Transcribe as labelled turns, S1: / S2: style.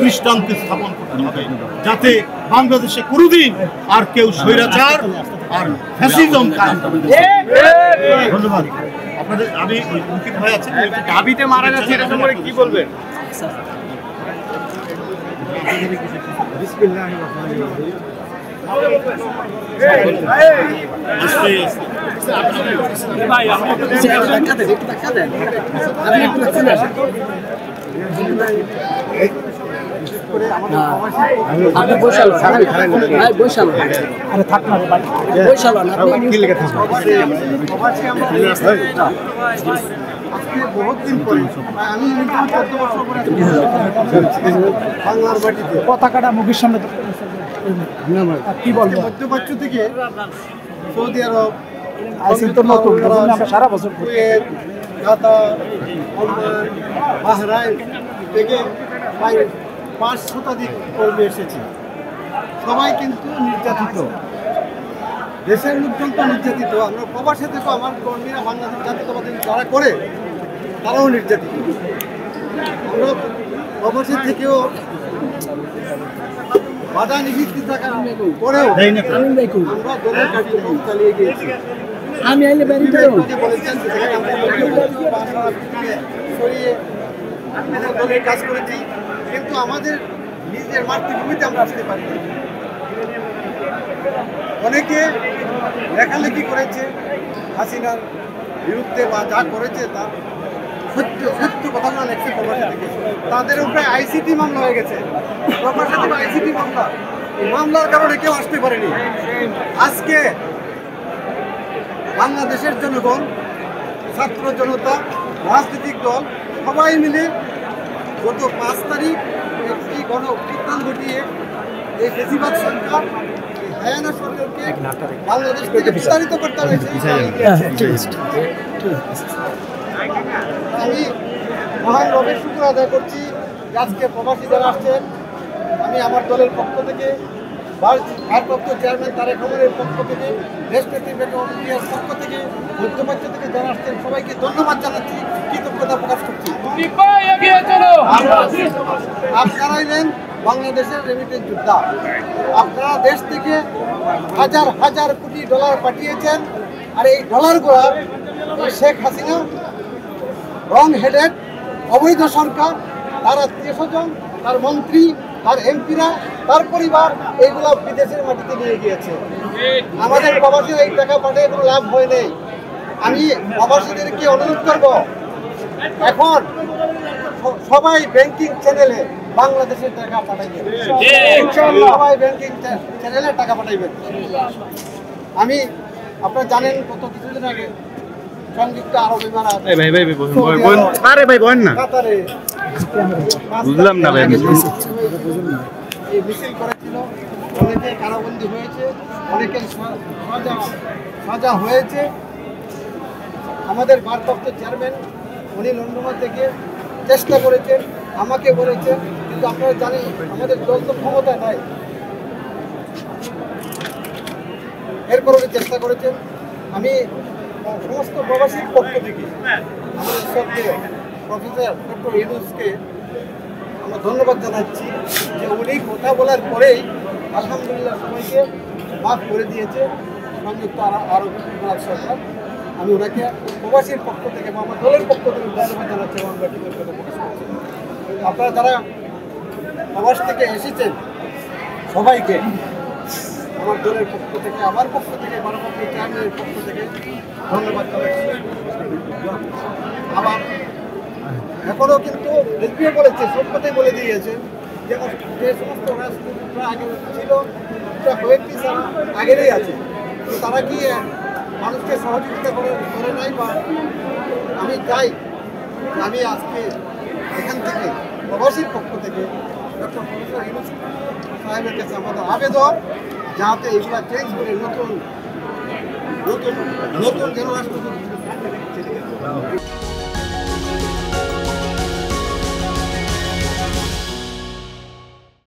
S1: দৃষ্টান্ত স্থাপন করতে হবে, যাতে বাংলাদেশে কোনোদিন আর কেউ স্বৈরাচার আর ফ্যাসিজম কায়েম করতে না পারে। ধন্যবাদ আপনাদের। আমি মুকিব ভাই আছেন,
S2: দাবিতে মারা যাচ্ছে এটা সম্পর্কে কি বলবেন?
S3: বহুত দিন পরে আমি বাংলার মাটিতে
S4: পতাকাটা মুখের সামনে কি বলবো,
S3: মধ্যপ্রাচ্য থেকে সৌদি আরব,
S4: সারা বছর
S3: কুয়েত, কাতার, ওমান, বাহরাইন থেকে প্রায় 5 শতাধিক কর্মী এসেছে। সবাই কিন্তু নির্যাতিত, দেশের লোকজন তো নির্যাতিত। আমরা প্রবাসে থেকে আমার কর্মীরা বাংলাদেশ জাতীয়তাবাদী যারা করে তারাও নির্যাতিত। আমরা প্রবাসে থেকেও বাধা নিষিদ্ধ থাকার পরেও আমরা দলের কার্যক্রম চালিয়ে গিয়েছি।
S4: আমি আইলে বাড়িতে
S3: বলেছেন সরিয়ে আমরা দলের কাজ করেছি, কিন্তু আমাদের নিজের মাতৃভূমিতে আমরা আসতে পারি। অনেকে লেখালেখি করেছে হাসিনার বিরুদ্ধে বা যা করেছে তার সত্য কথাগুলো লেখছে প্রবাসী থেকে। তাদের উপরে আইসিটি মামলা হয়ে গেছে, প্রবাসী থেকে আইসিটি মামলা। এই মামলার কারণে কেউ আসতে পারেনি। আজকে বাংলাদেশের জনগণ, ছাত্র জনতা, রাজনৈতিক দল সবাই মিলে গত 5 তারিখ একটি গণ অভ্যুত্থান ঘটিয়ে এই বেশিরভাগ সরকার হায়ানা সরকারকে বাংলাদেশ থেকে বিতাড়িত করতে হয়েছে। আমি মহান রবের শুকর আদায় করছি আজকে প্রবাসী যারা আসছেন। আমি আমার দলের পক্ষ থেকে, ভারপ্রাপ্ত চেয়ারম্যান তারেক রহমানের পক্ষ থেকে, দেশনেত্রী বেগম জিয়ার পক্ষ থেকে, মধ্যপ্রাচ্য থেকে যারা আসছেন সবাইকে ধন্যবাদ জানাচ্ছি, কৃতজ্ঞতা প্রকাশ করছি। আপনারা এলেন বাংলাদেশের রেমিটেন্স যোদ্ধা। আপনারা দেশ থেকে হাজার হাজার কোটি ডলার পাঠিয়েছেন, আর এই ডলারগুলো শেখ হাসিনা রং হেডেড অবৈধ সরকার, তার আত্মীয়স্বজন, তার মন্ত্রী, তার এমপিরা, তার পরিবার এইগুলো বিদেশের মাটিতে নিয়ে গিয়েছে। আমাদের প্রবাসীরা এই টাকা পাঠিয়ে কোনো লাভ হয় নেই। আমি প্রবাসীদেরকে অনুরোধ করব, এখন সবাই ব্যাংকিং চ্যানেলে বাংলাদেশের টাকা পাঠাইবেন, সবাই ব্যাংকিং চ্যানেলে টাকা পাঠাইবেন। আমি আপনারা জানেন গত কিছুদিন আগে সংযুক্ত আরব এমিরাত কাতারে
S2: বুঝলাম না ভাই,
S3: এই মিছিল করেছিল। অনেকে কারাবন্দী হয়েছে, অনেকে সাজা হয়েছে। আমাদের ভারপ্রাপ্ত চেয়ারম্যান উনি লন্ডন থেকে চেষ্টা করেছেন, আমাকে বলেছেন, কিন্তু আপনারা জানেন আমাদের দল তো ক্ষমতা নাই। এরপর উনি চেষ্টা করেছেন। আমি সমস্ত প্রবাসীর পক্ষ থেকে আমাদের সবকে প্রফেসর ডক্টর ইউনূসকে আমরা ধন্যবাদ জানাচ্ছি যে উনি কথা বলার পরেই আলহামদুলিল্লাহ সবাইকে মাফ করে দিয়েছে সংযুক্ত আরব এমিরাত সরকার। আমি ওনাকে প্রবাসীর পক্ষ থেকে বা আমার দলের পক্ষ থেকে ধন্যবাদ জানাচ্ছি এবং আমরা কৃতজ্ঞতা প্রকাশ করছি। আপনারা যারা প্রবাস থেকে এসেছেন সবাইকে আমার দলের পক্ষ থেকে, আমার পক্ষ থেকে, ভারপ্রাপ্ত চেয়ারম্যানের পক্ষ থেকে ধন্যবাদ জানাচ্ছি। আবার এখনও কিন্তু রেডিও বলেছে, সব কথাই বলে দিয়েছেন যে সমস্ত রাজনীতিরা আগে ছিল কয়েকটি আগেরই আছে, তো তারা কি মানুষকে সহযোগিতা করে নাই? বা আমি চাই আমি আজকে এখান থেকে প্রবাসীর পক্ষ থেকে ডক্টর প্রফেসর ইউনূস সাহেবের কাছে আমাদের আবেদন, যাতে এগুলা চেঞ্জ করে নতুন নতুন নতুন যেন রাষ্ট্রপতি